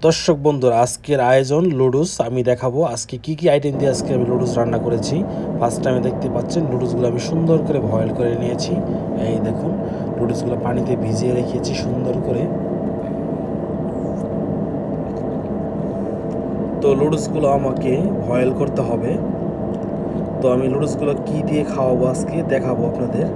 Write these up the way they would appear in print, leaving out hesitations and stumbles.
দর্শক বন্ধুরা, আজকের আয়োজন লুডুস। আমি দেখাবো আজকে কি কি আইটেম দিয়ে আজকে আমি লুডুস রান্না করেছি। ফার্স্ট টাইমে দেখতে পাচ্ছেন লুডুসগুলো আমি সুন্দর করে বয়েল করে নিয়েছি। এই দেখুন, লুডুসগুলো পানিতে ভিজিয়ে রেখেছি সুন্দর করে। তো লুডুসগুলো আমাকে বয়েল করতে হবে। তো আমি লুডুসগুলো কি দিয়ে খাওয়াবো আজকে দেখাবো আপনাদের।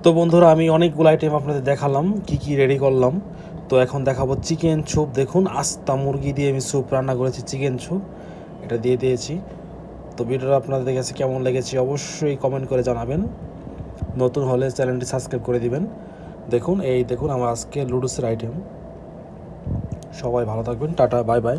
তো বন্ধুরা, আমি অনেকগুলো আইটেম আপনাদের দেখালাম কি কি রেডি করলাম। তো এখন দেখাবো চিকেন স্যুপ। দেখুন, আস্তা মুরগি দিয়ে আমি স্যুপ রান্না করেছি, চিকেন স্যুপ এটা দিয়ে দিয়েছি। তো ভিডিওটা আপনাদের কাছে কেমন লেগেছে অবশ্যই কমেন্ট করে জানাবেন। নতুন হলে চ্যানেলটি সাবস্ক্রাইব করে দিবেন। দেখুন, এই দেখুন আমার আজকে লুডুসের আইটেম। সবাই ভালো থাকবেন, টাটা, বাই বাই।